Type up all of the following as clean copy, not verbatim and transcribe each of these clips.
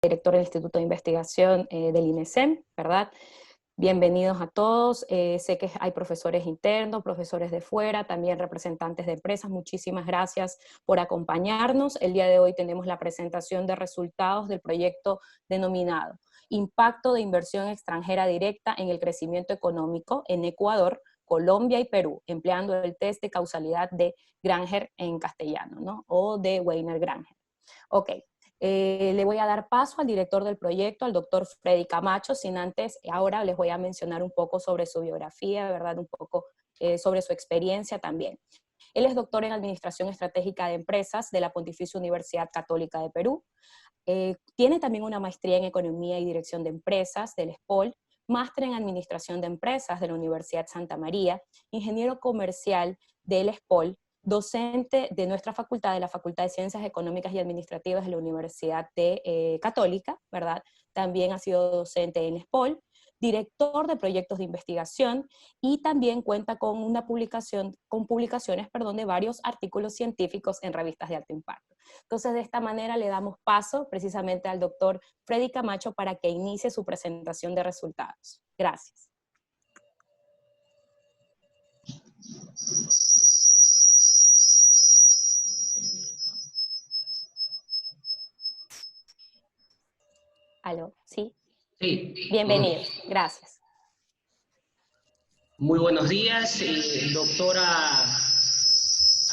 director del Instituto de Investigación del INESEM, ¿verdad? Bienvenidos a todos. Sé que hay profesores internos, profesores de fuera, también representantes de empresas. Muchísimas gracias por acompañarnos. El día de hoy tenemos la presentación de resultados del proyecto denominado Impacto de Inversión Extranjera Directa en el Crecimiento Económico en Ecuador, Colombia y Perú, empleando el test de causalidad de Granger en castellano, ¿no? O de Weiner-Granger. Ok. Le voy a dar paso al director del proyecto, al doctor Freddy Camacho, sin antes, ahora les voy a mencionar un poco sobre su biografía, ¿verdad? Un poco sobre su experiencia también. Él es doctor en Administración Estratégica de Empresas de la Pontificia Universidad Católica de Perú. Tiene también una maestría en Economía y Dirección de Empresas del SPOL, máster en Administración de Empresas de la Universidad Santa María, ingeniero comercial del SPOL, docente de nuestra facultad, de la Facultad de Ciencias Económicas y Administrativas de la Universidad Católica, ¿verdad? También ha sido docente en SPOL, director de proyectos de investigación y también cuenta con una publicaciones, de varios artículos científicos en revistas de alto impacto. Entonces, de esta manera le damos paso precisamente al doctor Freddy Camacho para que inicie su presentación de resultados. Gracias. ¿Aló? ¿Sí? Sí. Bienvenido. Gracias. Muy buenos días, doctora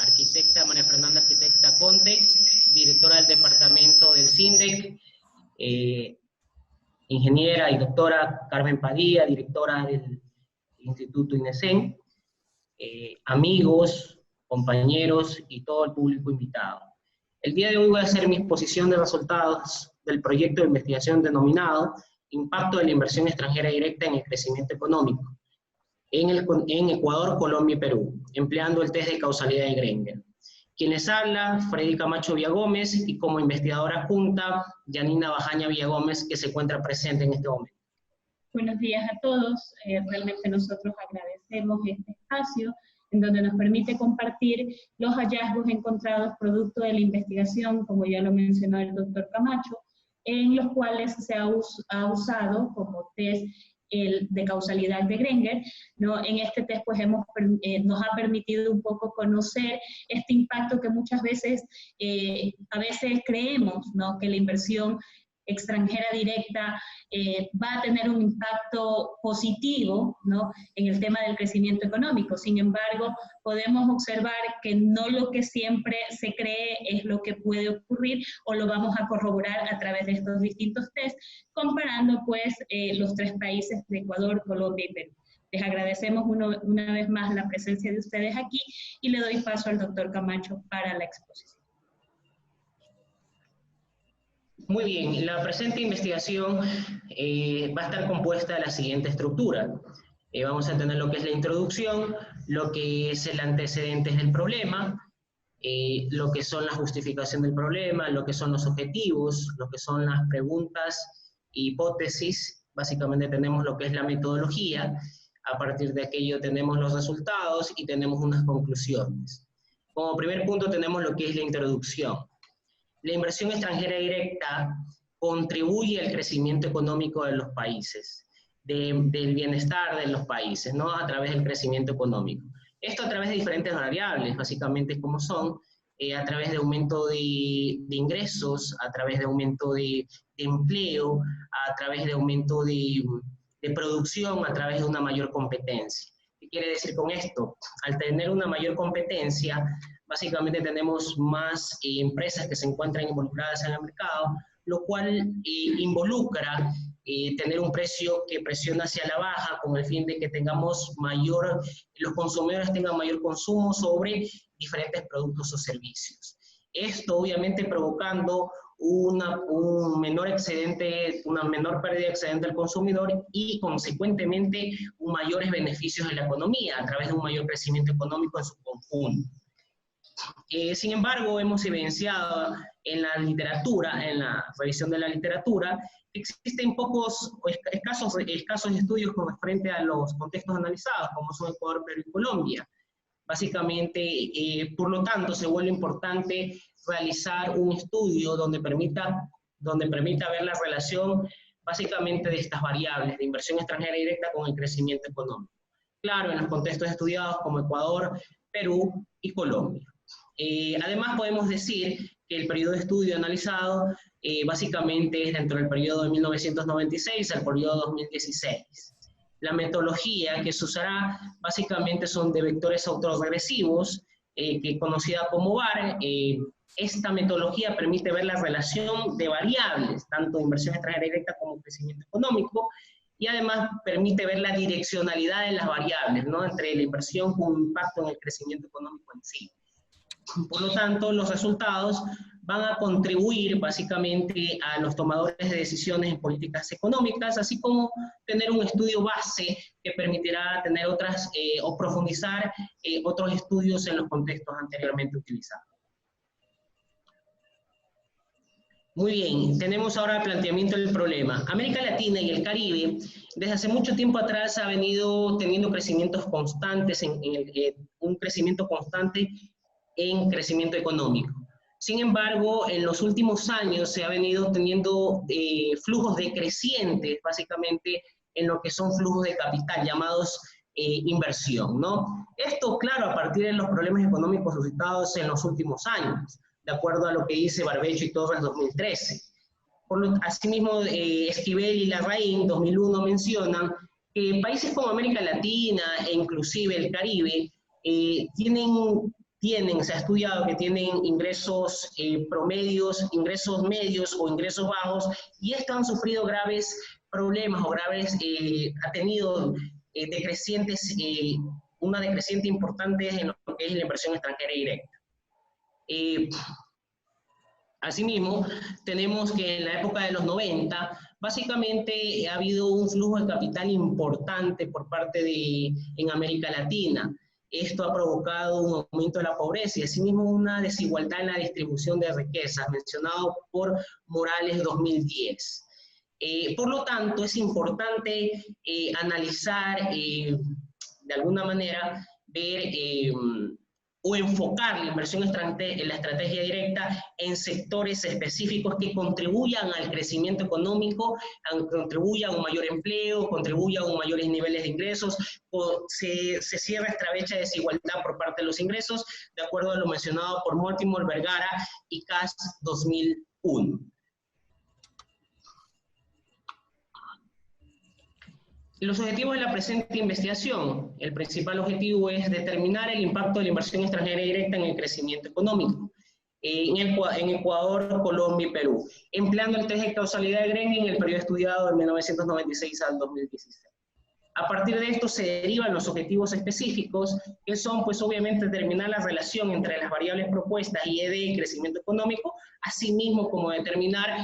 arquitecta María Fernanda Arquitecta Conte, directora del departamento del SINDEC, ingeniera y doctora Carmen Padilla, directora del Instituto INESEM, amigos, compañeros y todo el público invitado. El día de hoy voy a hacer mi exposición de resultados del proyecto de investigación denominado Impacto de la Inversión Extranjera Directa en el Crecimiento Económico en Ecuador, Colombia y Perú, empleando el test de causalidad de Granger. Quienes hablan, Freddy Camacho Villagómez, y como investigadora junta, Yanina Bajaña Villagómez, que se encuentra presente en este momento. Buenos días a todos. Realmente nosotros agradecemos este espacio en donde nos permite compartir los hallazgos encontrados producto de la investigación, como ya lo mencionó el doctor Camacho, en los cuales se ha usado como test de causalidad de Granger, ¿no? En este test pues nos ha permitido un poco conocer este impacto que muchas veces, a veces creemos, ¿no? Que la inversión extranjera directa va a tener un impacto positivo, ¿no? En el tema del crecimiento económico. Sin embargo, podemos observar que no lo que siempre se cree es lo que puede ocurrir, o lo vamos a corroborar a través de estos distintos tests, comparando pues los tres países de Ecuador, Colombia y Perú. Les agradecemos una vez más la presencia de ustedes aquí y le doy paso al doctor Camacho para la exposición. Muy bien, la presente investigación va a estar compuesta de la siguiente estructura. Vamos a tener lo que es la introducción, lo que es el antecedente del problema, lo que son la justificación del problema, lo que son los objetivos, lo que son las preguntas e hipótesis. Básicamente tenemos lo que es la metodología, a partir de aquello tenemos los resultados y tenemos unas conclusiones. Como primer punto tenemos lo que es la introducción. La inversión extranjera directa contribuye al crecimiento económico de los países, del bienestar de los países, ¿no? A través del crecimiento económico. Esto a través de diferentes variables, básicamente como son, a través de aumento de ingresos, a través de aumento de empleo, a través de aumento de producción, a través de una mayor competencia. ¿Qué quiere decir con esto? Al tener una mayor competencia, básicamente tenemos más empresas que se encuentran involucradas en el mercado, lo cual involucra tener un precio que presiona hacia la baja con el fin de que tengamos los consumidores tengan mayor consumo sobre diferentes productos o servicios. Esto obviamente provocando un menor excedente, una menor pérdida de excedente al consumidor y consecuentemente mayores beneficios en la economía a través de un mayor crecimiento económico en su conjunto. Sin embargo, hemos evidenciado en la literatura, en la revisión de la literatura, que existen pocos o escasos estudios frente a los contextos analizados, como son Ecuador, Perú y Colombia. Básicamente, por lo tanto, se vuelve importante realizar un estudio donde permita donde permita ver la relación básicamente de estas variables de inversión extranjera directa con el crecimiento económico. Claro, en los contextos estudiados como Ecuador, Perú y Colombia. Además, podemos decir que el periodo de estudio analizado básicamente es dentro del periodo de 1996 al periodo 2016. La metodología que se usará básicamente son de vectores autorregresivos, que conocida como VAR. Esta metodología permite ver la relación de variables, tanto de inversión extranjera directa como crecimiento económico, y además permite ver la direccionalidad de las variables, ¿no?, entre la inversión con impacto en el crecimiento económico en sí. Por lo tanto, los resultados van a contribuir básicamente a los tomadores de decisiones en políticas económicas, así como tener un estudio base que permitirá tener otras o profundizar otros estudios en los contextos anteriormente utilizados. Muy bien, tenemos ahora el planteamiento del problema. América Latina y el Caribe desde hace mucho tiempo atrás ha venido teniendo crecimientos constantes, un crecimiento constante en crecimiento económico. Sin embargo, en los últimos años se ha venido teniendo flujos decrecientes, básicamente en lo que son flujos de capital, llamados inversión, ¿no? Esto, claro, a partir de los problemas económicos suscitados en los últimos años, de acuerdo a lo que dice Barbecho y Torres 2013. Asimismo, Esquivel y Larraín 2001 mencionan que países como América Latina e inclusive el Caribe se ha estudiado que tienen ingresos promedios, ingresos medios o ingresos bajos, y estos han sufrido graves problemas o ha tenido una decreciente importante en lo que es la inversión extranjera directa. Asimismo, tenemos que en la época de los 90, básicamente ha habido un flujo de capital importante por parte en América Latina. Esto ha provocado un aumento de la pobreza y asimismo una desigualdad en la distribución de riquezas, mencionado por Morales 2010. Por lo tanto, es importante analizar, de alguna manera, ver o enfocar la inversión en la estrategia directa en sectores específicos que contribuyan al crecimiento económico, contribuyan a un mayor empleo, contribuyan a mayores niveles de ingresos, o se cierra esta brecha de desigualdad por parte de los ingresos, de acuerdo a lo mencionado por Mortimer, Vergara y Cass 2001. Los objetivos de la presente investigación. El principal objetivo es determinar el impacto de la inversión extranjera directa en el crecimiento económico en Ecuador, Colombia y Perú, empleando el test de causalidad de Grengi en el periodo estudiado de 1996 al 2016. A partir de esto se derivan los objetivos específicos, que son, pues obviamente, determinar la relación entre las variables propuestas, IED y crecimiento económico, asimismo como determinar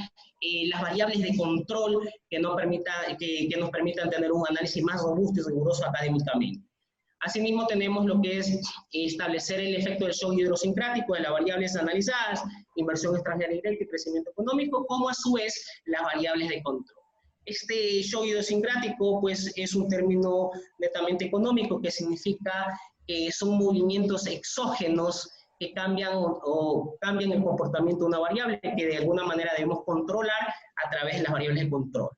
las variables de control que nos permitan tener un análisis más robusto y riguroso académicamente. Asimismo, tenemos lo que es establecer el efecto del shock idiosincrático de las variables analizadas, inversión extranjera directa y crecimiento económico, como a su vez las variables de control. Este shock idiosincrático, pues, es un término netamente económico que significa que son movimientos exógenos que cambian el comportamiento de una variable que de alguna manera debemos controlar a través de las variables de control.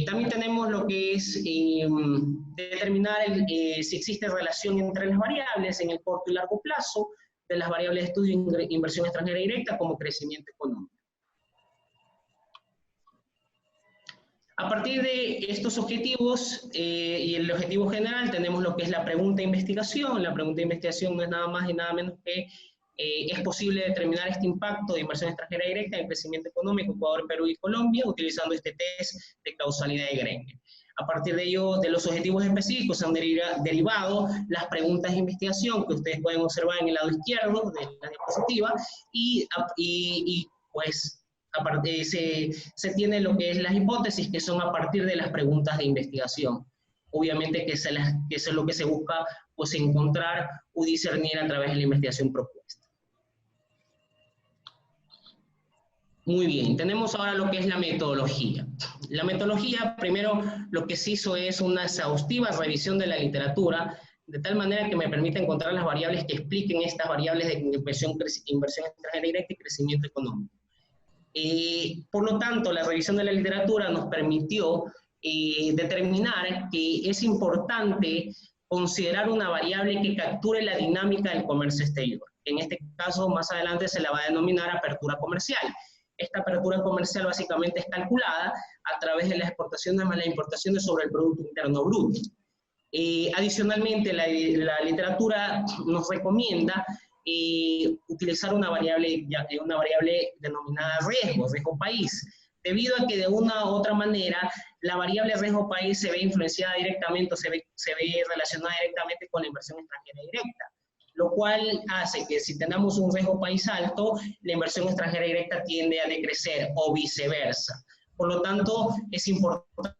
También tenemos lo que es determinar si existe relación entre las variables en el corto y largo plazo de las variables de estudio de inversión extranjera directa como crecimiento económico. A partir de estos objetivos y el objetivo general tenemos lo que es la pregunta de investigación. La pregunta de investigación no es nada más y nada menos que es posible determinar este impacto de inversión extranjera directa en el crecimiento económico Ecuador, Perú y Colombia utilizando este test de causalidad de Grengi. A partir de ello, de los objetivos específicos se han derivado las preguntas de investigación que ustedes pueden observar en el lado izquierdo de la diapositiva y pues aparte se tiene lo que es las hipótesis, que son a partir de las preguntas de investigación. Obviamente que eso es lo que se busca, pues, encontrar o discernir a través de la investigación propuesta. Muy bien, tenemos ahora lo que es la metodología. La metodología, primero, lo que se hizo es una exhaustiva revisión de la literatura, de tal manera que me permite encontrar las variables que expliquen estas variables de inversión extranjera directa y crecimiento económico. Por lo tanto, la revisión de la literatura nos permitió determinar que es importante considerar una variable que capture la dinámica del comercio exterior. En este caso, más adelante se la va a denominar apertura comercial. Esta apertura comercial básicamente es calculada a través de las exportaciones más las importaciones sobre el Producto Interno Bruto. Adicionalmente, la literatura nos recomienda utilizar una variable denominada riesgo país, debido a que de una u otra manera la variable riesgo país se ve influenciada directamente o se ve relacionada directamente con la inversión extranjera directa, lo cual hace que si tenemos un riesgo país alto, la inversión extranjera directa tiende a decrecer o viceversa. Por lo tanto, es importante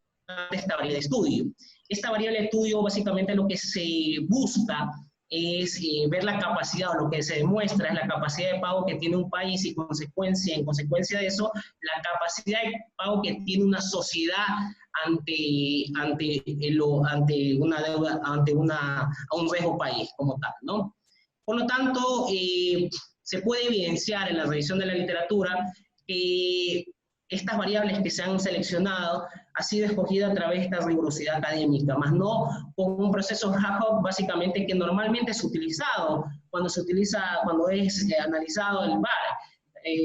esta variable de estudio. Esta variable de estudio básicamente lo que se busca es ver la capacidad, o lo que se demuestra es la capacidad de pago que tiene un país y en consecuencia de eso, la capacidad de pago que tiene una sociedad ante una deuda, a un riesgo país como tal, ¿no? Por lo tanto, se puede evidenciar en la revisión de la literatura que estas variables que se han seleccionado ha sido escogida a través de esta rigurosidad académica, más no con un proceso ad hoc básicamente que normalmente es utilizado cuando es analizado el VAR.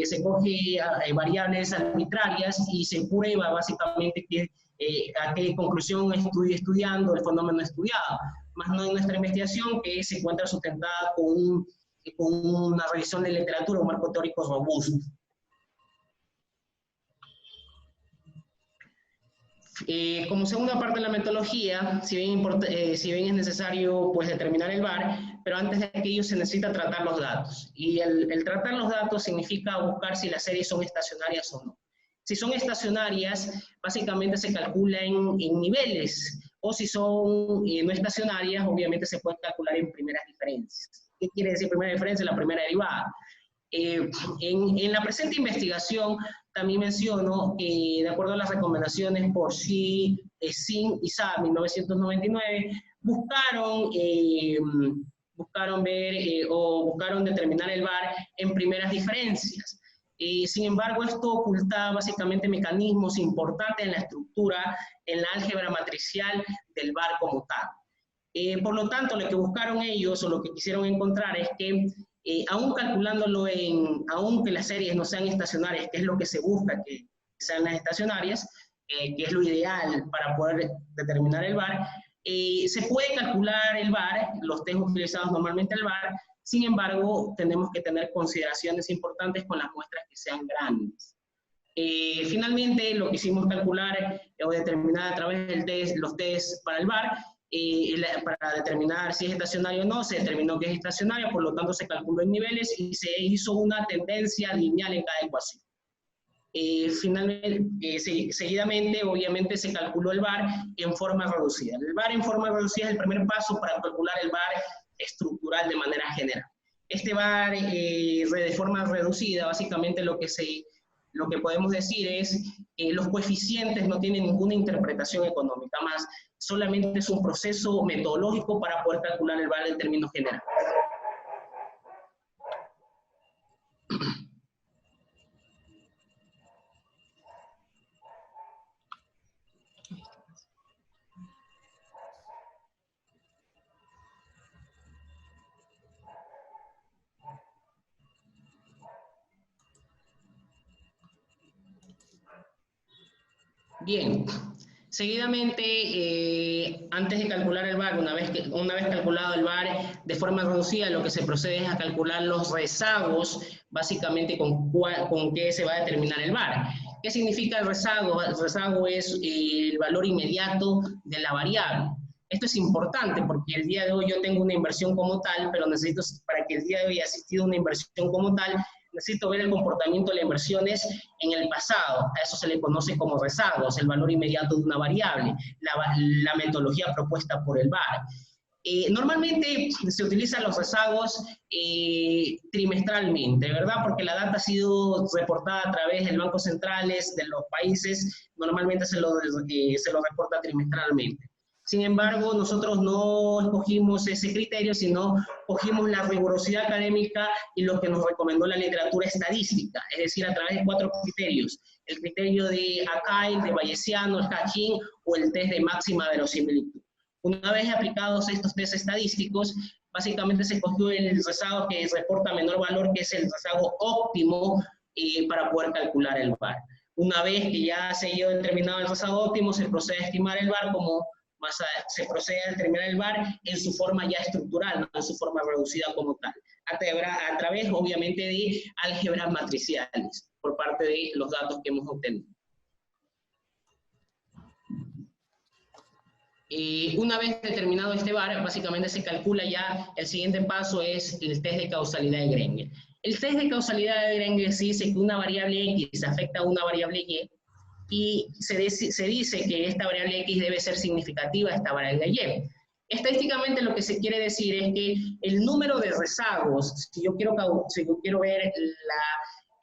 Se coge variables arbitrarias y se prueba básicamente a qué conclusión estudiando el fenómeno estudiado, más no en nuestra investigación que se encuentra sustentada con una revisión de literatura, un marco teórico robusto. Como segunda parte de la metodología, si bien es necesario pues, determinar el VAR, pero antes de aquello se necesita tratar los datos. Y el tratar los datos significa buscar si las series son estacionarias o no. Si son estacionarias, básicamente se calcula en niveles, o si son no estacionarias, obviamente se pueden calcular en primeras diferencias. ¿Qué quiere decir primera diferencia? La primera derivada. En la presente investigación también menciono que de acuerdo a las recomendaciones por Sin y Sa 1999 buscaron determinar el VAR en primeras diferencias. Sin embargo, esto ocultaba básicamente mecanismos importantes en la estructura, en la álgebra matricial del VAR como tal. Por lo tanto, lo que buscaron ellos o lo que quisieron encontrar es que aún calculándolo aunque las series no sean estacionarias, que es lo que se busca que sean las estacionarias, que es lo ideal para poder determinar el VAR, se puede calcular el VAR, los test utilizados normalmente el VAR, sin embargo, tenemos que tener consideraciones importantes con las muestras que sean grandes. Finalmente, lo que hicimos calcular o determinar a través de los test para el VAR, para determinar si es estacionario o no, se determinó que es estacionario, por lo tanto se calculó en niveles y se hizo una tendencia lineal en cada ecuación. Finalmente, seguidamente, obviamente, se calculó el VAR en forma reducida. El VAR en forma reducida es el primer paso para calcular el VAR estructural de manera general. Este VAR de forma reducida, básicamente lo que podemos decir es que los coeficientes no tienen ninguna interpretación económica, más solamente es un proceso metodológico para poder calcular el VAR en términos generales. Bien, seguidamente, antes de calcular el VAR, una vez calculado el VAR de forma reducida, lo que se procede es a calcular los rezagos, básicamente con qué se va a determinar el VAR. ¿Qué significa el rezago? El rezago es el valor inmediato de la variable. Esto es importante porque el día de hoy yo tengo una inversión como tal, pero para que el día de hoy haya existido una inversión como tal, necesito ver el comportamiento de las inversiones en el pasado. A eso se le conoce como rezagos, el valor inmediato de una variable, la metodología propuesta por el VAR. Normalmente se utilizan los rezagos trimestralmente, ¿verdad? Porque la data ha sido reportada a través del bancos centrales de los países, normalmente se lo reporta trimestralmente. Sin embargo, nosotros no escogimos ese criterio, sino cogimos la rigurosidad académica y lo que nos recomendó la literatura estadística, es decir, a través de 4 criterios. El criterio de Akai, de Bayesiano, el Hacking o el test de máxima verosimilitud. Una vez aplicados estos test estadísticos, básicamente se escogió el rezago que reporta menor valor, que es el rezago óptimo para poder calcular el VAR. Una vez que ya se haya determinado el rezago óptimo, se procede a estimar el VAR se procede a determinar el VAR en su forma ya estructural, no en su forma reducida como tal, a través obviamente de álgebras matriciales, por parte de los datos que hemos obtenido. Una vez determinado este VAR, básicamente se calcula ya, el siguiente paso es el test de causalidad de Granger. El test de causalidad de Granger se dice que una variable X afecta a una variable Y se dice que esta variable X debe ser significativa a esta variable Y. Estadísticamente lo que se quiere decir es que el número de rezagos, si yo quiero ver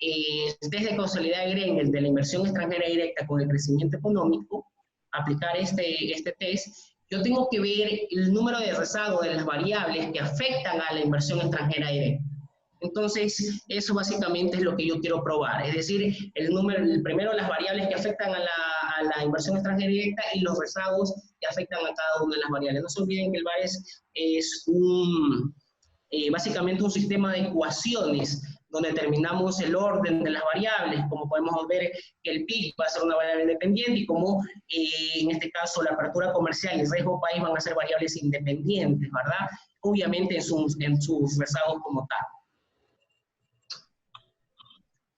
el test de causalidad de Granger de la inversión extranjera directa con el crecimiento económico, aplicar este test, yo tengo que ver el número de rezagos de las variables que afectan a la inversión extranjera directa. Entonces, eso básicamente es lo que yo quiero probar, es decir, primero las variables que afectan a la inversión extranjera directa y los rezagos que afectan a cada una de las variables. No se olviden que el VAR es básicamente un sistema de ecuaciones donde determinamos el orden de las variables, como podemos ver que el PIB va a ser una variable independiente y como en este caso la apertura comercial y el riesgo país van a ser variables independientes, ¿verdad? Obviamente en sus rezagos como tal.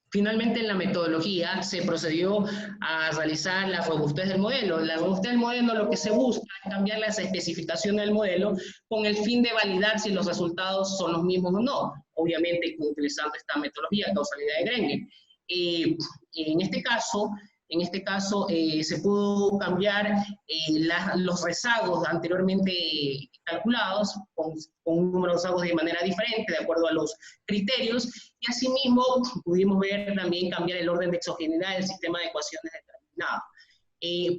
Finalmente, en la metodología se procedió a realizar la robustez del modelo. La robustez del modelo lo que se busca es cambiar las especificaciones del modelo con el fin de validar si los resultados son los mismos o no, obviamente utilizando esta metodología, causalidad de Granger. En este caso se pudo cambiar los rezagos anteriormente calculados con un número de rezagos de manera diferente, de acuerdo a los criterios, y asimismo pudimos ver también cambiar el orden de exogeneidad del sistema de ecuaciones determinado,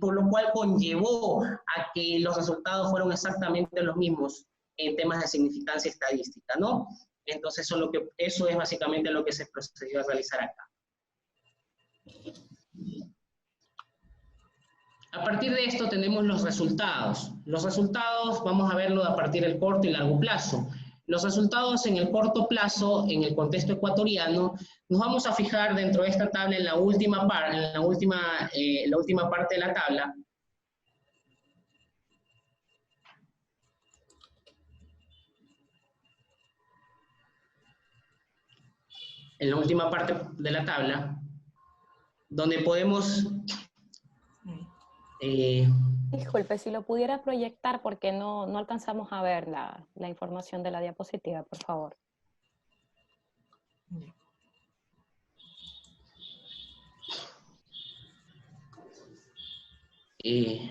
por lo cual conllevó a que los resultados fueron exactamente los mismos en temas de significancia estadística, ¿no? Entonces eso es básicamente lo que se procedió a realizar acá. A partir de esto tenemos los resultados. Los resultados vamos a verlo a partir del corto y largo plazo. Los resultados en el corto plazo, en el contexto ecuatoriano, nos vamos a fijar dentro de esta tabla en la última parte de la tabla. En la última parte de la tabla, donde podemos... Disculpe, si lo pudiera proyectar porque no alcanzamos a ver la información de la diapositiva, por favor. El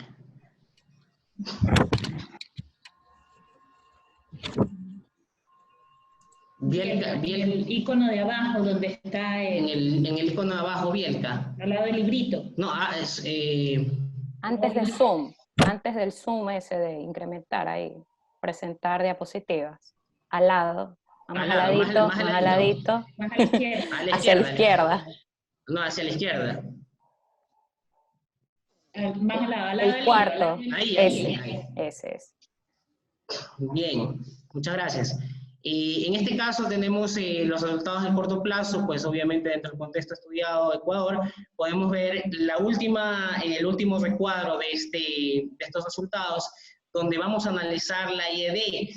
icono de abajo, donde está en el icono de abajo, Bielka. Al lado del librito. No, Antes del zoom ese de incrementar ahí, presentar diapositivas, al lado, más al ladito, más a la izquierda. Hacia la izquierda. No, hacia la izquierda. Más al lado el cuarto, ahí. Ese es. Bien, muchas gracias. En este caso tenemos los resultados del corto plazo, pues obviamente dentro del contexto estudiado de Ecuador, podemos ver el último recuadro de estos resultados, donde vamos a analizar la IED.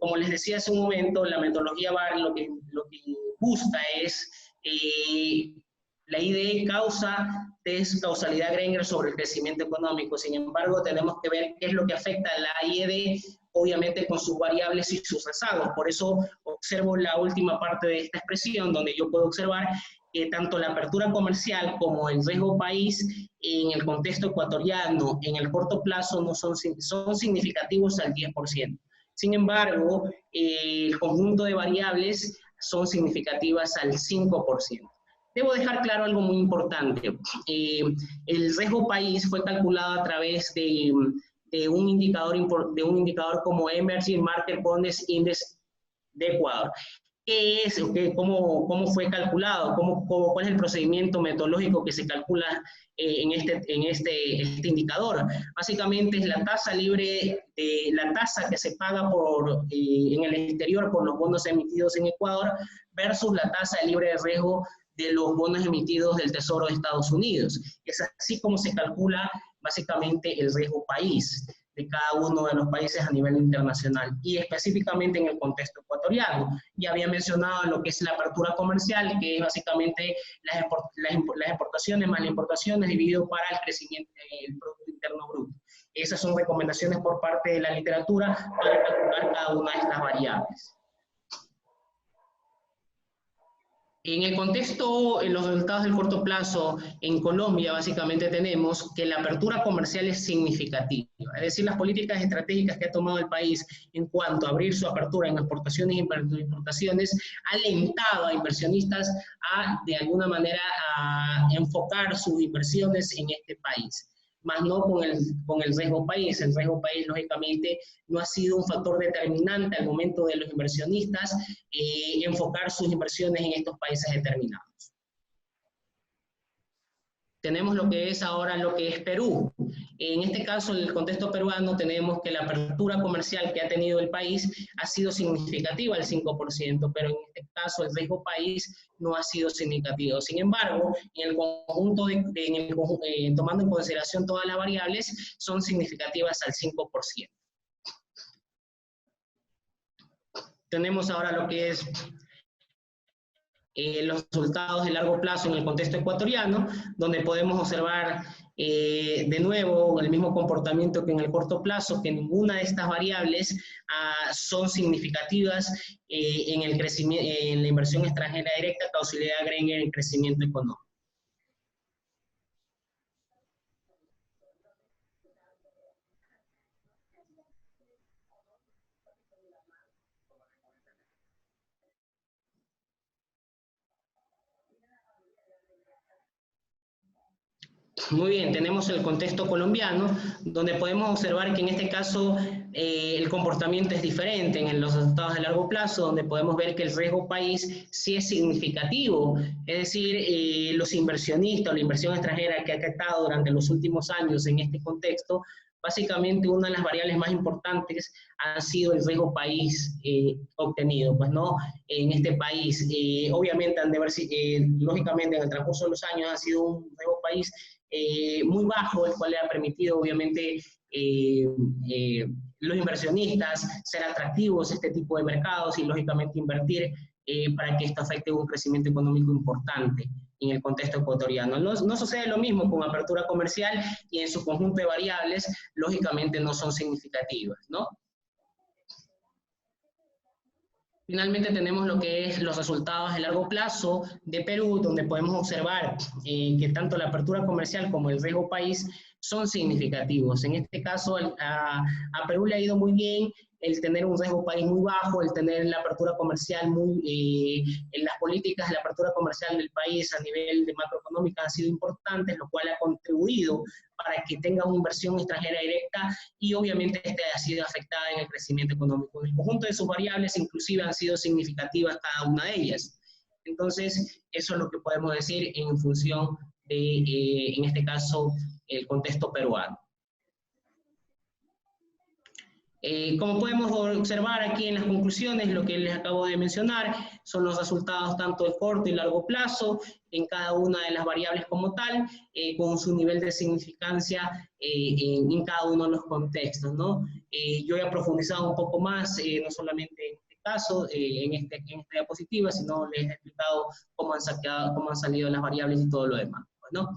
Como les decía hace un momento, la metodología VAR lo que busca es la IED causalidad Granger sobre el crecimiento económico. Sin embargo, tenemos que ver qué es lo que afecta a la IED, obviamente con sus variables y sus rezagos. Por eso observo la última parte de esta expresión, donde yo puedo observar que tanto la apertura comercial como el riesgo país en el contexto ecuatoriano en el corto plazo no son significativos al 10%. Sin embargo, el conjunto de variables son significativas al 5%. Debo dejar claro algo muy importante. El riesgo país fue calculado a través de de un indicador como Emerging Market Bonds Index de Ecuador. ¿Qué es? ¿Cómo fue calculado? ¿Cuál es el procedimiento metodológico que se calcula en este indicador? Básicamente es la tasa libre, la tasa que se paga en el exterior por los bonos emitidos en Ecuador versus la tasa libre de riesgo de los bonos emitidos del Tesoro de Estados Unidos. Es así como se calcula básicamente el riesgo país de cada uno de los países a nivel internacional y específicamente en el contexto ecuatoriano. Ya había mencionado lo que es la apertura comercial, que es básicamente las exportaciones más las importaciones dividido para el crecimiento del Producto Interno Bruto. Esas son recomendaciones por parte de la literatura para calcular cada una de estas variables. En el contexto, en los resultados del corto plazo, en Colombia básicamente tenemos que la apertura comercial es significativa. Es decir, las políticas estratégicas que ha tomado el país en cuanto a abrir su apertura en exportaciones y importaciones ha alentado a inversionistas de alguna manera, a enfocar sus inversiones en este país, más no con el riesgo país. El riesgo país, lógicamente, no ha sido un factor determinante al momento de los inversionistas enfocar sus inversiones en estos países determinados. Tenemos lo que es ahora lo que es Perú. En este caso, en el contexto peruano, tenemos que la apertura comercial que ha tenido el país ha sido significativa, al 5%, pero en este caso el riesgo país no ha sido significativo. Sin embargo, en el conjunto, tomando en consideración todas las variables, son significativas al 5%. Tenemos ahora lo que es los resultados de largo plazo en el contexto ecuatoriano, donde podemos observar de nuevo el mismo comportamiento que en el corto plazo, que ninguna de estas variables son significativas en el crecimiento, en la inversión extranjera directa, causalidad Granger en crecimiento económico. Muy bien, tenemos el contexto colombiano, donde podemos observar que en este caso el comportamiento es diferente en los resultados de largo plazo, donde podemos ver que el riesgo país sí es significativo, es decir, los inversionistas o la inversión extranjera que ha captado durante los últimos años en este contexto, básicamente una de las variables más importantes ha sido el riesgo país obtenido, pues no, en este país, obviamente han de ver lógicamente en el transcurso de los años ha sido un riesgo país muy bajo, el cual le ha permitido obviamente los inversionistas ser atractivos a este tipo de mercados y lógicamente invertir para que esto afecte un crecimiento económico importante en el contexto ecuatoriano. No sucede lo mismo con apertura comercial y en su conjunto de variables, lógicamente no son significativas, ¿no? Finalmente tenemos lo que es los resultados de largo plazo de Perú, donde podemos observar que tanto la apertura comercial como el riesgo país son significativos. En este caso a Perú le ha ido muy bien el tener un riesgo país muy bajo, el tener la apertura comercial en las políticas de la apertura comercial del país a nivel de macroeconómica han sido importantes, lo cual ha contribuido para que tenga una inversión extranjera directa y obviamente ha sido afectada en el crecimiento económico. El conjunto de sus variables inclusive han sido significativas cada una de ellas. Entonces, eso es lo que podemos decir en función de, en este caso, el contexto peruano. Como podemos observar aquí en las conclusiones, lo que les acabo de mencionar son los resultados tanto de corto y largo plazo en cada una de las variables como tal, con su nivel de significancia en cada uno de los contextos, ¿no? Yo he profundizado un poco más, no solamente en este caso, en esta diapositiva, sino les he explicado cómo han salido las variables y todo lo demás, ¿no?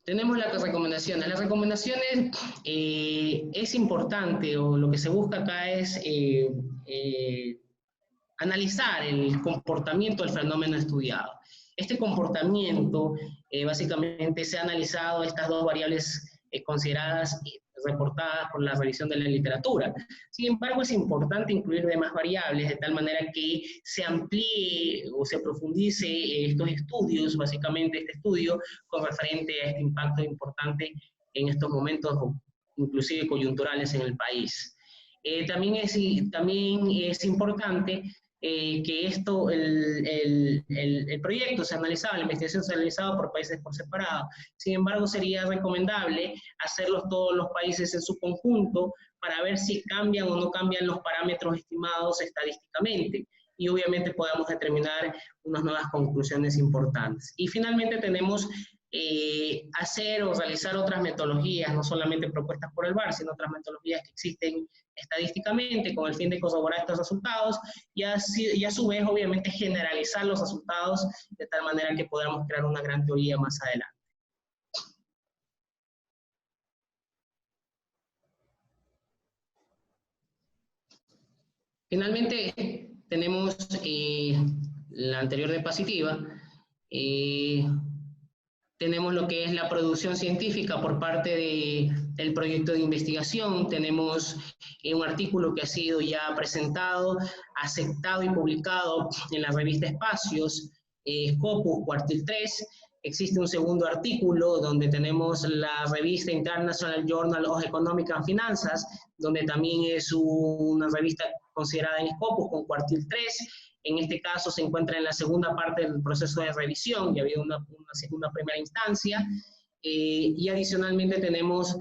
Tenemos las recomendaciones. Las recomendaciones es importante, o lo que se busca acá es analizar el comportamiento del fenómeno estudiado. Este comportamiento, básicamente se ha analizado estas dos variables consideradas reportadas por la revisión de la literatura. Sin embargo, es importante incluir demás variables de tal manera que se amplíe o se profundice estos estudios, básicamente este estudio, con referente a este impacto importante en estos momentos, inclusive coyunturales en el país. También es importante que el proyecto se analizaba, la investigación se analizaba por países por separado. Sin embargo, sería recomendable hacerlos todos los países en su conjunto para ver si cambian o no cambian los parámetros estimados estadísticamente y obviamente podamos determinar unas nuevas conclusiones importantes. Y finalmente tenemos hacer o realizar otras metodologías, no solamente propuestas por el VAR, sino otras metodologías que existen estadísticamente con el fin de corroborar estos resultados y a su vez obviamente generalizar los resultados de tal manera que podamos crear una gran teoría más adelante. Finalmente tenemos la anterior diapositiva. Tenemos lo que es la producción científica por parte del proyecto de investigación. Tenemos un artículo que ha sido ya presentado, aceptado y publicado en la revista Espacios, Scopus, cuartil 3. Existe un segundo artículo donde tenemos la revista International Journal of Economic and Finances, donde también es una revista considerada en Scopus con cuartil 3. En este caso se encuentra en la segunda parte del proceso de revisión, ya había una primera instancia, y adicionalmente tenemos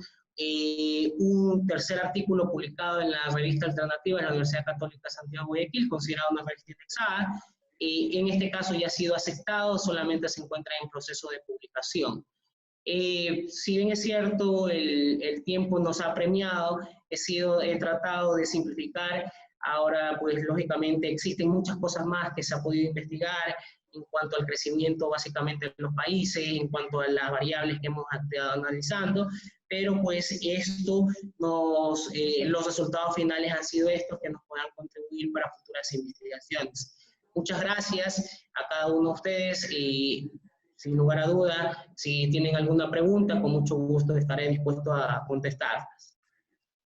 un tercer artículo publicado en la revista alternativa de la Universidad Católica Santiago de Guayaquil, considerado una revista indexada. En este caso ya ha sido aceptado, solamente se encuentra en proceso de publicación. Si bien es cierto, el tiempo nos ha premiado, he tratado de simplificar. Ahora, pues lógicamente existen muchas cosas más que se ha podido investigar en cuanto al crecimiento básicamente de los países, en cuanto a las variables que hemos estado analizando, pero pues los resultados finales han sido estos que nos puedan contribuir para futuras investigaciones. Muchas gracias a cada uno de ustedes y sin lugar a duda, si tienen alguna pregunta, con mucho gusto estaré dispuesto a contestarlas.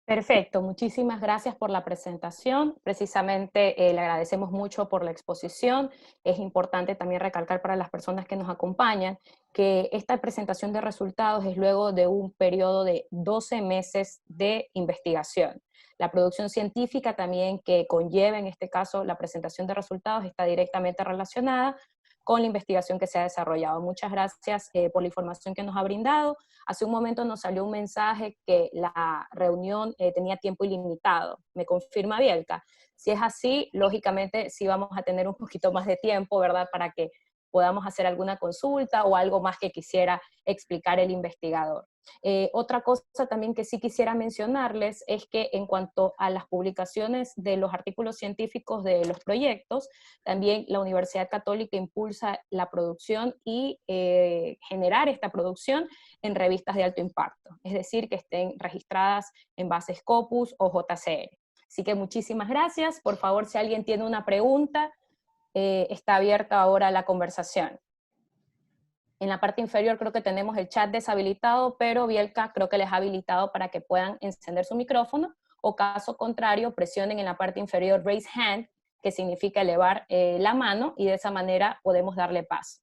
Perfecto, muchísimas gracias por la presentación. Precisamente le agradecemos mucho por la exposición. Es importante también recalcar para las personas que nos acompañan que esta presentación de resultados es luego de un periodo de 12 meses de investigación. La producción científica también que conlleva en este caso la presentación de resultados está directamente relacionada con la investigación que se ha desarrollado. Muchas gracias por la información que nos ha brindado. Hace un momento nos salió un mensaje que la reunión tenía tiempo ilimitado. ¿Me confirma Bielka? Si es así, lógicamente sí vamos a tener un poquito más de tiempo, ¿verdad? Para que podamos hacer alguna consulta o algo más que quisiera explicar el investigador. Otra cosa también que sí quisiera mencionarles es que en cuanto a las publicaciones de los artículos científicos de los proyectos, también la Universidad Católica impulsa la producción y generar esta producción en revistas de alto impacto, es decir, que estén registradas en base Scopus o JCR. Así que muchísimas gracias. Por favor, si alguien tiene una pregunta, está abierta ahora la conversación. En la parte inferior creo que tenemos el chat deshabilitado, pero Bielka creo que les ha habilitado para que puedan encender su micrófono, o caso contrario, presionen en la parte inferior Raise Hand, que significa elevar la mano, y de esa manera podemos darle paso.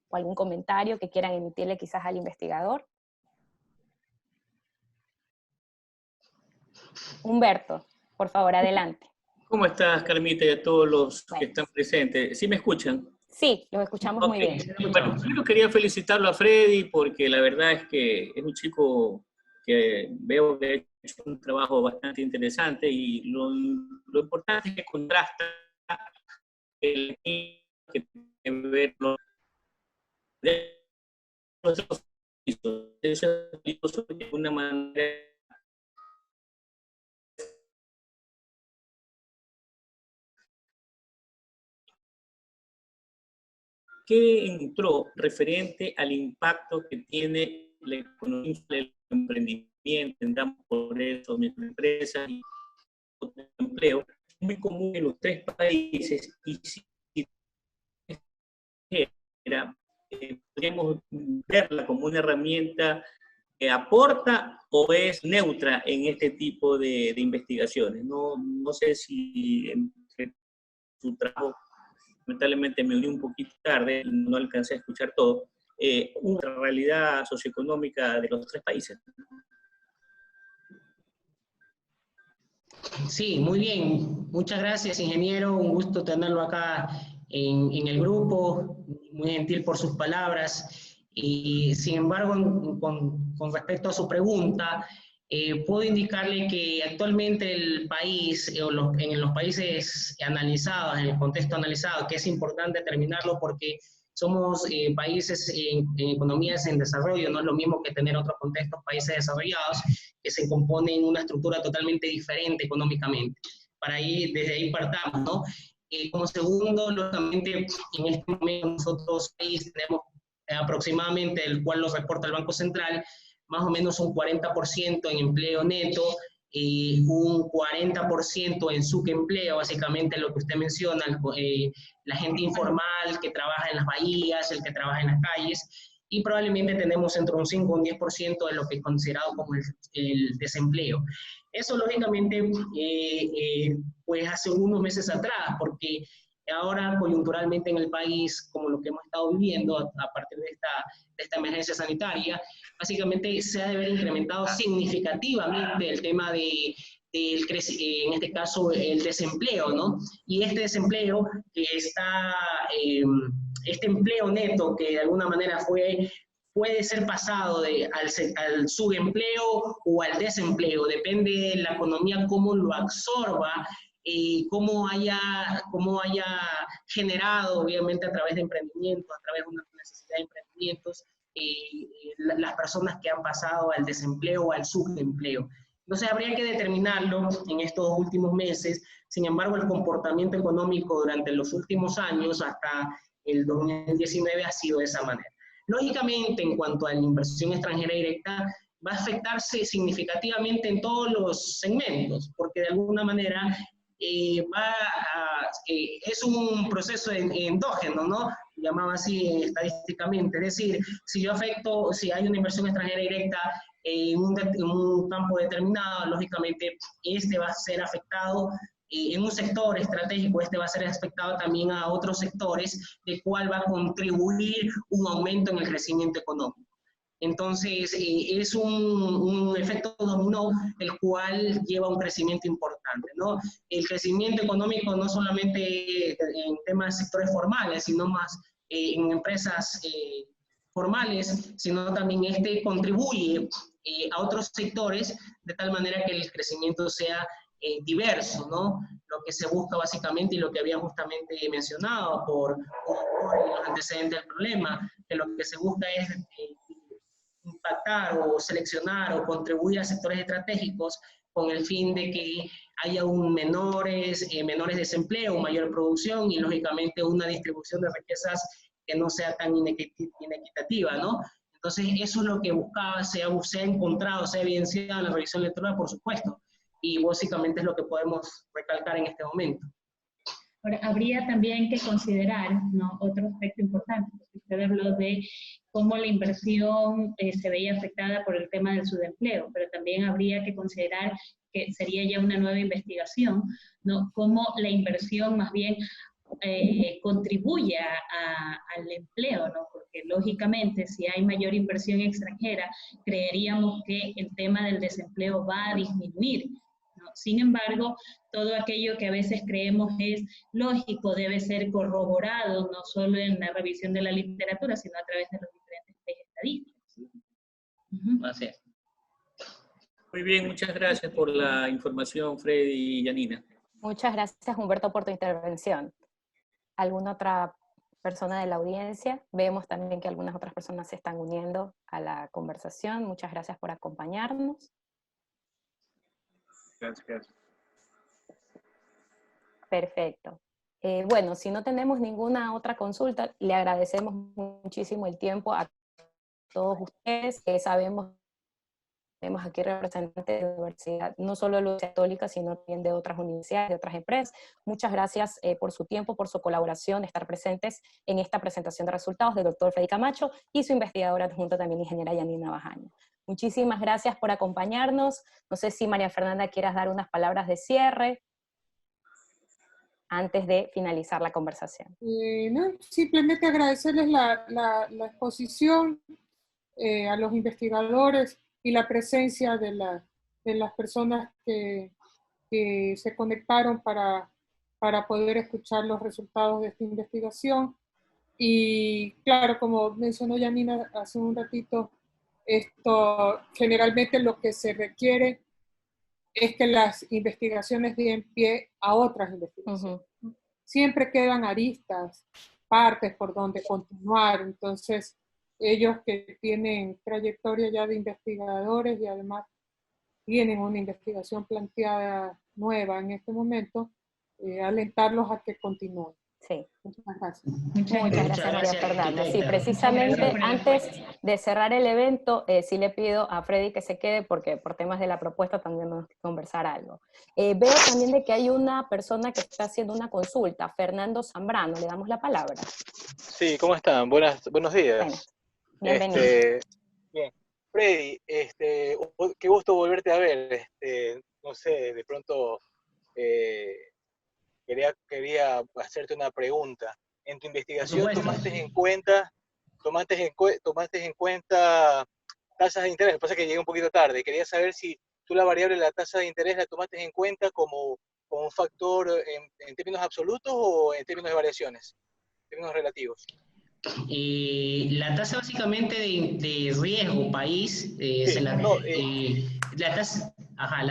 ¿O algún comentario que quieran emitirle quizás al investigador? Humberto, por favor, adelante. ¿Cómo estás, Carmita, y a todos los que están presentes? ¿Sí me escuchan? Sí, los escuchamos muy bien. Bueno, primero quería felicitarlo a Freddy porque la verdad es que es un chico que veo que ha hecho un trabajo bastante interesante y lo importante es que contrasta el que verlo de una manera que entró referente al impacto que tiene la economía, el emprendimiento, tendrán por eso microempresas y empleo, muy común en los tres países, y si era podríamos verla como una herramienta que aporta o es neutra en este tipo de investigaciones. No sé si entre su trabajo, lamentablemente me uní un poquito tarde, no alcancé a escuchar todo, una realidad socioeconómica de los tres países. Sí, muy bien. Muchas gracias, ingeniero. Un gusto tenerlo acá en el grupo. Muy gentil por sus palabras. Y sin embargo, con respecto a su pregunta, puedo indicarle que actualmente el país, en los países analizados, en el contexto analizado, que es importante terminarlo porque somos países en economías en desarrollo, no es lo mismo que tener otros contextos, países desarrollados, que se componen una estructura totalmente diferente económicamente. Desde ahí partamos, ¿no? Como segundo, lógicamente, en este momento nosotros país tenemos aproximadamente, el cual lo reporta el Banco Central, más o menos un 40% en empleo neto, y un 40% en subempleo, básicamente lo que usted menciona, la gente informal que trabaja en las bahías, el que trabaja en las calles, y probablemente tenemos entre un 5 y un 10% de lo que es considerado como el desempleo. Eso lógicamente, pues hace unos meses atrás, porque ahora coyunturalmente en el país, como lo que hemos estado viviendo a partir de esta emergencia sanitaria, básicamente se ha de haber incrementado significativamente el tema en este caso, el desempleo, ¿no? Y este desempleo que está, este empleo neto que de alguna manera puede ser pasado al subempleo o al desempleo, depende de la economía cómo lo absorba, cómo haya generado, obviamente a través de emprendimientos, a través de una necesidad de emprendimientos, las personas que han pasado al desempleo o al subempleo. Entonces habría que determinarlo en estos últimos meses. Sin embargo, el comportamiento económico durante los últimos años, hasta el 2019, ha sido de esa manera. Lógicamente, en cuanto a la inversión extranjera directa, va a afectarse significativamente en todos los segmentos, porque de alguna manera es un proceso endógeno, ¿no? Llamado así estadísticamente. Es decir, si hay una inversión extranjera directa en un campo determinado, lógicamente este va a ser afectado en un sector estratégico, este va a ser afectado también a otros sectores, de cual va a contribuir un aumento en el crecimiento económico. Entonces, es un efecto dominó, el cual lleva a un crecimiento importante, ¿no? El crecimiento económico no solamente en temas de sectores formales, sino más en empresas formales, sino también este contribuye a otros sectores de tal manera que el crecimiento sea diverso, ¿no? Lo que se busca básicamente, y lo que había justamente mencionado por los antecedentes del problema, que lo que se busca es impactar o seleccionar o contribuir a sectores estratégicos con el fin de que haya menores desempleo, mayor producción y lógicamente una distribución de riquezas que no sea tan inequitativa, ¿no? Entonces eso es lo que buscaba, se ha encontrado, se ha evidenciado en la revisión electoral, por supuesto, y básicamente es lo que podemos recalcar en este momento. Ahora, habría también que considerar, ¿no?, otro aspecto importante, porque usted habló de cómo la inversión se veía afectada por el tema del subempleo, pero también habría que considerar que sería ya una nueva investigación, ¿no?, cómo la inversión más bien contribuye al empleo, ¿no? Porque lógicamente si hay mayor inversión extranjera, creeríamos que el tema del desempleo va a disminuir, ¿no? Sin embargo, todo aquello que a veces creemos es lógico debe ser corroborado, no solo en la revisión de la literatura, sino a través de los diferentes ejes estadísticos. Así es. Muy bien, muchas gracias por la información, Freddy y Janina. Muchas gracias, Humberto, por tu intervención. ¿Alguna otra persona de la audiencia? Vemos también que algunas otras personas se están uniendo a la conversación. Muchas gracias por acompañarnos. Gracias. Perfecto. Bueno, si no tenemos ninguna otra consulta, le agradecemos muchísimo el tiempo a todos ustedes. Sabemos Tenemos aquí representantes de la universidad, no solo de la Universidad Católica, sino también de otras universidades, de otras empresas. Muchas gracias por su tiempo, por su colaboración, estar presentes en esta presentación de resultados del doctor Freddy Camacho y su investigadora adjunta también, ingeniera Yanina Bajaño. Muchísimas gracias por acompañarnos. No sé si María Fernanda quieras dar unas palabras de cierre antes de finalizar la conversación. No, simplemente agradecerles la exposición a los investigadores y la presencia de las personas que se conectaron para poder escuchar los resultados de esta investigación. Y claro, como mencionó Yanina hace un ratito, esto generalmente lo que se requiere es que las investigaciones den pie a otras investigaciones. Siempre quedan aristas, partes por donde continuar. Entonces, ellos que tienen trayectoria ya de investigadores y además tienen una investigación planteada nueva en este momento, alentarlos a que continúen. Sí. Muchas gracias. Muchas gracias, María Fernanda. Sí, precisamente antes de cerrar el evento, sí le pido a Freddy que se quede porque por temas de la propuesta también tenemos que conversar algo. Veo también de que hay una persona que está haciendo una consulta, Fernando Zambrano, le damos la palabra. Sí, ¿cómo están? Buenos días. Bueno, bienvenido. Bien. Freddy, qué gusto volverte a ver. No sé, de pronto quería hacerte una pregunta. En tu investigación tomaste en cuenta tasas de interés. Lo que pasa es que llegué un poquito tarde. Quería saber si tú la variable de la tasa de interés la tomaste en cuenta como un factor en términos absolutos o en términos de variaciones, en términos relativos. La tasa básicamente de riesgo país, la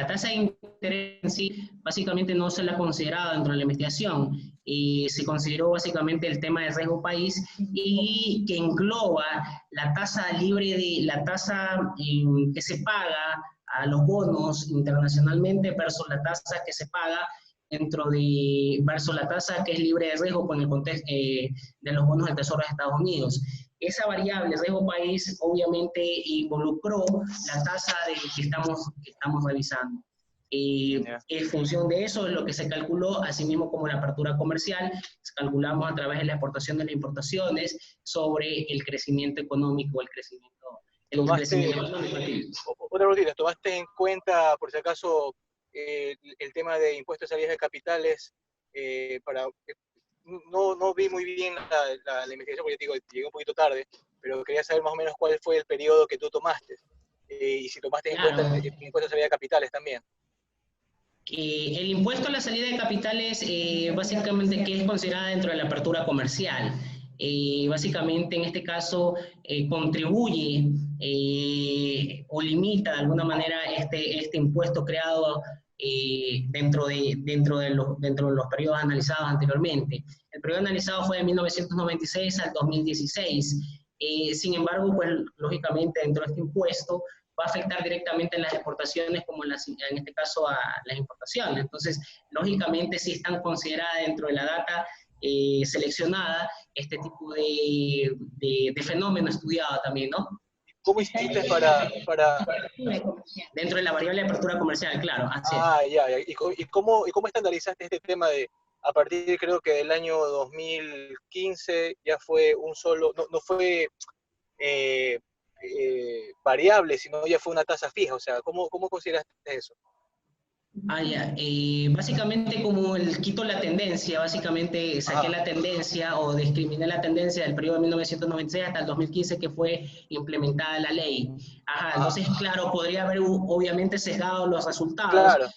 tasa de interés en sí básicamente no se la consideraba dentro de la investigación, se consideró básicamente el tema de riesgo país y que engloba la tasa que se paga a los bonos internacionalmente versus la tasa que se paga versus la tasa que es libre de riesgo con el contexto de los bonos del Tesoro de Estados Unidos. Esa variable, riesgo país, obviamente involucró la tasa que estamos revisando. En función de eso es lo que se calculó, asimismo como la apertura comercial, calculamos a través de la exportación de las importaciones sobre el crecimiento económico, el crecimiento económico. Otra pregunta, ¿tomaste en cuenta, por si acaso, el tema de impuestos de salida de capitales? No vi muy bien la investigación porque digo, llegué un poquito tarde, pero quería saber más o menos cuál fue el periodo que tú tomaste y si tomaste en cuenta el impuesto de salida de capitales también. El impuesto a la salida de capitales, básicamente, que es considerada dentro de la apertura comercial. Básicamente, en este caso, contribuye o limita de alguna manera este impuesto creado dentro de los periodos analizados anteriormente. El periodo analizado fue de 1996 al 2016. Sin embargo, pues, lógicamente, dentro de este impuesto, va a afectar directamente en las exportaciones como en este caso a las importaciones. Entonces, lógicamente sí están consideradas dentro de la data seleccionada este tipo de fenómeno estudiado también, ¿no? ¿Cómo hiciste para...? Dentro de la variable de apertura comercial, claro. ¿Y cómo estandarizaste este tema de, a partir creo que del año 2015, ya fue un solo, no fue... variable, sino ya fue una tasa fija? O sea, ¿cómo consideraste eso? Básicamente como quito la tendencia, básicamente saqué la tendencia o discriminé la tendencia del periodo de 1996 hasta el 2015 que fue implementada la ley. Entonces, claro, podría haber obviamente sesgado los resultados. Claro.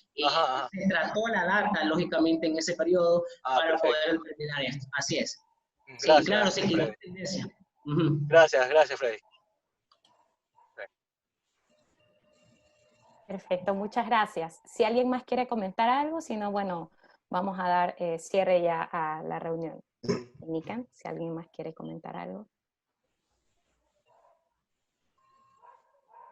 Se trató la data, lógicamente, en ese periodo para poder determinar esto. Así es. Gracias, sí, claro, se quitó la tendencia. Gracias, Freddy. Perfecto, muchas gracias. Si alguien más quiere comentar algo, si no, bueno, vamos a dar cierre ya a la reunión. Nikan, si alguien más quiere comentar algo.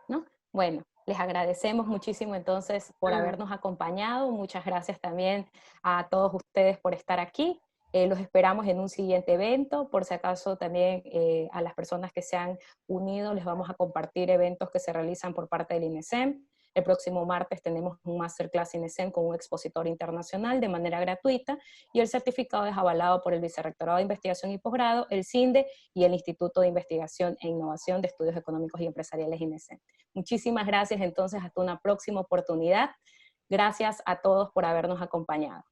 ¿No? Bueno, les agradecemos muchísimo entonces por habernos acompañado. Muchas gracias también a todos ustedes por estar aquí. Los esperamos en un siguiente evento. Por si acaso también a las personas que se han unido les vamos a compartir eventos que se realizan por parte del INESEM. El próximo martes tenemos un Masterclass INESEM con un expositor internacional de manera gratuita, y el certificado es avalado por el Vicerrectorado de Investigación y Posgrado, el CINDE y el Instituto de Investigación e Innovación de Estudios Económicos y Empresariales INESEM. Muchísimas gracias, entonces hasta una próxima oportunidad. Gracias a todos por habernos acompañado.